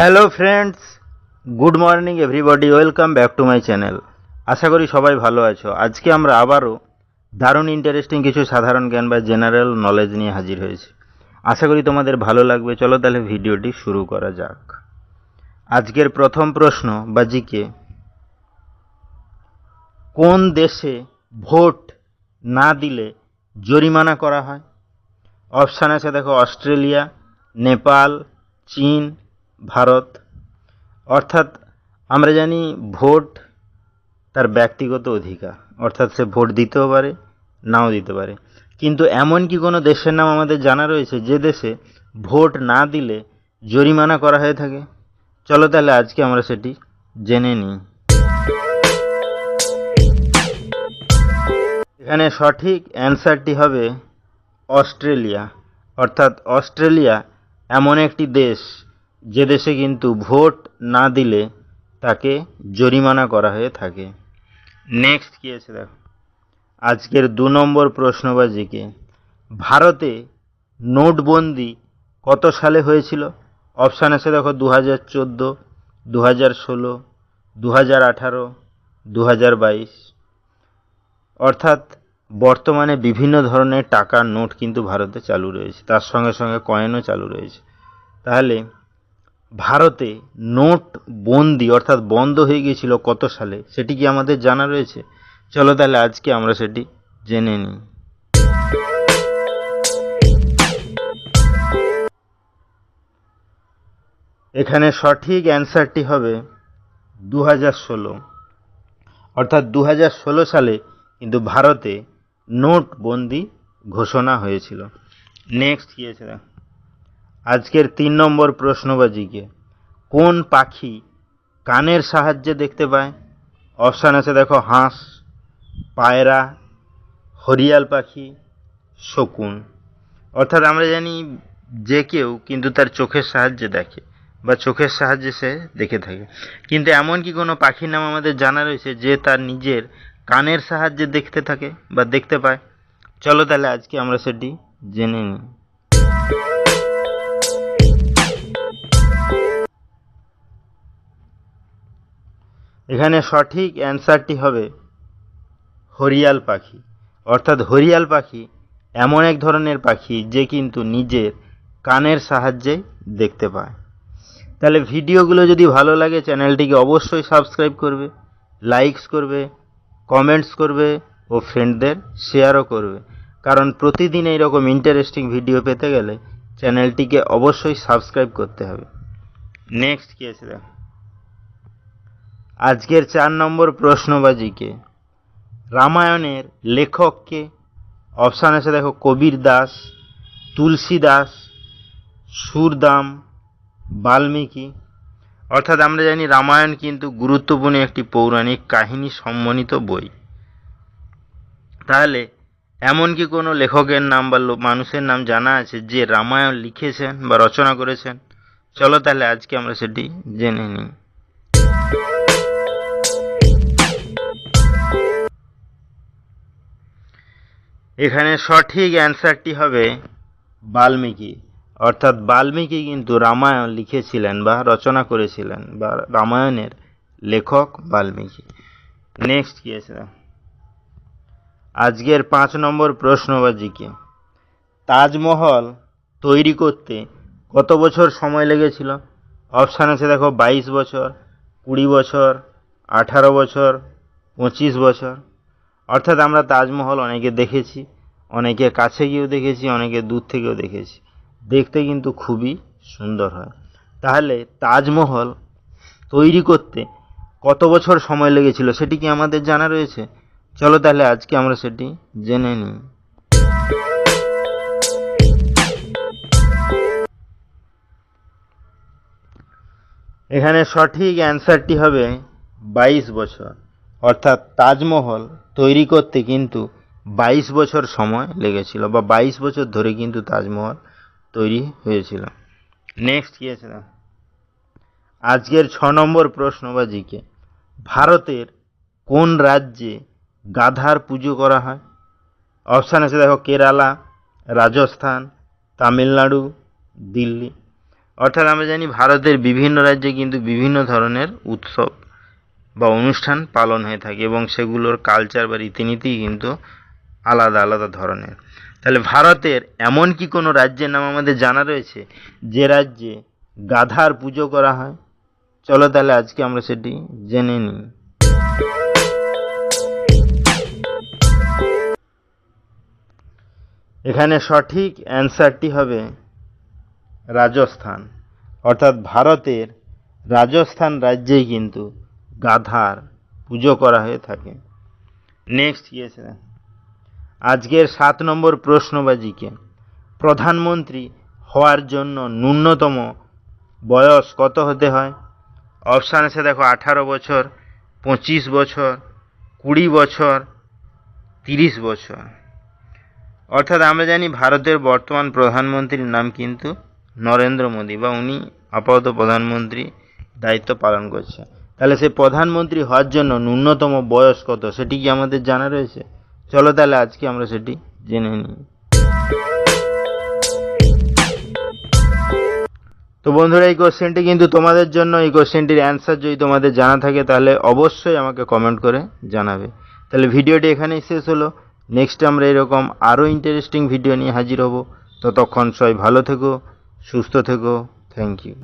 Hello friends, good morning everybody, welcome back to my channel. আশা করি সবাই ভালো আছো। আজকে আমরা আবারও দারুণ ইন্টারেস্টিং কিছু সাধারণ জ্ঞান বা জেনারেল নলেজ নিয়ে হাজির হয়েছি। আশা করি তোমাদের ভালো লাগবে। চলো তাহলে ভিডিওটি শুরু করা যাক। আজকের প্রথম প্রশ্ন বা জিকে, কোন দেশে ভোট না দিলে জরিমানা করা হয়? অপশান আছে দেখো, অস্ট্রেলিয়া, নেপাল, চীন, ভারত। অর্থাৎ আমরা জানি ভোট তার ব্যক্তিগত অধিকার, অর্থাৎ সে ভোট দিতেও পারে, নাও দিতে পারে। কিন্তু এমন কি কোনো দেশের নাম আমাদের জানা রয়েছে যে দেশে ভোট না দিলে জরিমানা করা হয়ে থাকে? চলো তাহলে আজকে আমরা সেটি জেনে নিই। এখানে সঠিক অ্যান্সারটি হবে অস্ট্রেলিয়া। অর্থাৎ অস্ট্রেলিয়া এমন একটি দেশ যে দেশে কিন্তু ভোট না দিলে তাকে জরিমানা করা হয়ে থাকে। নেক্সট কি আছে দেখো, আজকের 2 নম্বর প্রশ্নবাজিকে, ভারতে নোটবন্দি কত সালে হয়েছিল? অপশান আছে দেখো, 2014, 2016, 2018, 2022। অর্থাৎ বর্তমানে বিভিন্ন ধরনের টাকার নোট কিন্তু ভারতে চালু রয়েছে, তার সঙ্গে সঙ্গে কয়েনও চালু রয়েছে। তাহলে ভারতে নোট বন্দি অর্থাৎ বন্ধ হয়ে গিয়েছিল কত সালে, সেটি কি আমাদের জানা রয়েছে? চলো তাহলে আজকে আমরা সেটি জেনে নিই। এখানে সঠিক অ্যান্সারটি হবে 2016। অর্থাৎ 2016 সালে কিন্তু ভারতে নোট বন্দি ঘোষণা হয়েছিল। নেক্সট কি আছে দেখো, আজকের 3 নম্বর প্রশ্নবাজিকে, কোন পাখি কানের সাহায্যে দেখতে পায়? অপশান আছে দেখো, হাঁস, পায়রা, হরিয়াল পাখি, শকুন। অর্থাৎ আমরা জানি যে কেউ কিন্তু তার চোখের সাহায্যে দেখে বা চোখের সাহায্যে সে দেখে থাকে, কিন্তু এমন কি কোনো পাখির নাম আমাদের জানা রয়েছে যে তার নিজের কানের সাহায্যে দেখতে থাকে বা দেখতে পায়? চলো তাহলে আজকে আমরা সেটি জেনে নিই। এখানে সঠিক অ্যান্সারটি হবে হরিয়াল পাখি। অর্থাৎ হরিয়াল পাখি এমন এক ধরনের পাখি যে কিন্তু নিজের কানের সাহায্যে দেখতে পায়। তাহলে ভিডিওগুলো যদি ভালো লাগে চ্যানেলটিকে অবশ্যই সাবস্ক্রাইব করবে, লাইকস করবে, কমেন্টস করবে ও ফ্রেন্ডদের শেয়ারও করবে। কারণ প্রতিদিন এইরকম ইন্টারেস্টিং ভিডিও পেতে গেলে চ্যানেলটিকে অবশ্যই সাবস্ক্রাইব করতে হবে। নেক্সট কি আছে দেখো, আজকের 4 নম্বর প্রশ্নবাজিকে, রামায়ণের লেখককে? অপশান আছে দেখো, কবির দাস, তুলসী দাস, সুরদাম, বাল্মীকি। অর্থাৎ আমরা জানি রামায়ণ কিন্তু গুরুত্বপূর্ণ একটি পৌরাণিক কাহিনী সমন্বিত বই। তাহলে এমন কি কোনো লেখকের নাম বা মানুষের নাম জানা আছে যে রামায়ণ লিখেছেন বা রচনা করেছেন? চলো তাহলে আজকে আমরা সেটি জেনে নিই। এখানে সঠিক অ্যান্সারটি হবে বাল্মীকি। অর্থাৎ বাল্মীকি কিন্তু রামায়ণ লিখেছিলেন বা রচনা করেছিলেন, বা রামায়ণের লেখক বাল্মীকি। নেক্সট কি আছে, আজকের 5 নম্বর প্রশ্নবাজিকে, তাজমহল তৈরি করতে কত বছর সময় লেগেছিল? অপশান আছে দেখো, 22 বছর, 20 বছর, 18 বছর, 25 বছর। অর্থাৎ আমরা তাজমহল অনেকে দেখেছি, অনেকে কাছে গিয়েও দেখেছি, অনেকে দূর থেকেও দেখেছি। দেখতে কিন্তু খুবই সুন্দর হয়। তাহলে তাজমহল তৈরি করতে কত বছর সময় লেগেছিল সেটি কি আমাদের জানা রয়েছে? চলো তাহলে আজকে আমরা সেটি জেনে নিই। এখানে সঠিক অ্যান্সারটি হবে 22 বছর। অর্থাৎ তাজমহল তৈরি করতে কিন্তু 22 বছর সময় লেগেছিল, বা 22 বছর ধরে কিন্তু তাজমহল তৈরি হয়েছিল। নেক্সট কি আছে, আজকের 6 নম্বর প্রশ্নবাজিকে, ভারতের কোন রাজ্যে গাধার পুজো করা হয়? অপশান আছে দেখো, কেরালা, রাজস্থান, তামিলনাড়ু, দিল্লি। অর্থাৎ আমরা জানি ভারতের বিভিন্ন রাজ্যে কিন্তু বিভিন্ন ধরনের উৎসব বা অনুষ্ঠান পালন হয়ে থাকে এবং সেগুলোর কালচার বা রীতিনীতি কিন্তু আলাদা আলাদা ধরনের। তাহলে ভারতের এমন কি কোনো রাজ্যের নাম আমাদের জানা রয়েছে যে রাজ্যে গাধার পুজো করা হয়? চলো তাহলে আজকে আমরা সেটি জেনে নিই। এখানে সঠিক অ্যান্সারটি হবে রাজস্থান। অর্থাৎ ভারতের রাজস্থান রাজ্যেই কিন্তু গাধার পুজো করা হয়ে থাকে। নেক্সট কি আছে? আজকের 7 নম্বর প্রশ্নবাজিকে প্রধানমন্ত্রী হওয়ার জন্য ন্যূনতম বয়স কত হতে হয়? অপশান আছে দেখো, 18 বছর, 25 বছর, 20 বছর, 30 বছর। অর্থাৎ আমরা জানি ভারতের বর্তমান প্রধানমন্ত্রীর নাম কিন্তু নরেন্দ্র মোদী, বা উনি আপাতত প্রধানমন্ত্রী দায়িত্ব পালন করছে। তাহলে সেই প্রধানমন্ত্রী হওয়ার জন্য ন্যূনতম বয়স কত সেটি কি আমাদের জানা রয়েছে? চলো তাহলে আজকে আমরা সেটি জেনে নিই। তো বন্ধুরা, এই কোশ্চেনটি কিন্তু তোমাদের জন্য। এই কোশ্চেনটির অ্যান্সার যদি তোমাদের জানা থাকে তাহলে অবশ্যই আমাকে কমেন্ট করে জানাবে। তাহলে ভিডিওটি এখানেই শেষ হলো। নেক্সট আমরা এরকম আরও ইন্টারেস্টিং ভিডিও নিয়ে হাজির হব। ততক্ষণ সবাই ভালো থেকো, সুস্থ থেকো। Thank you.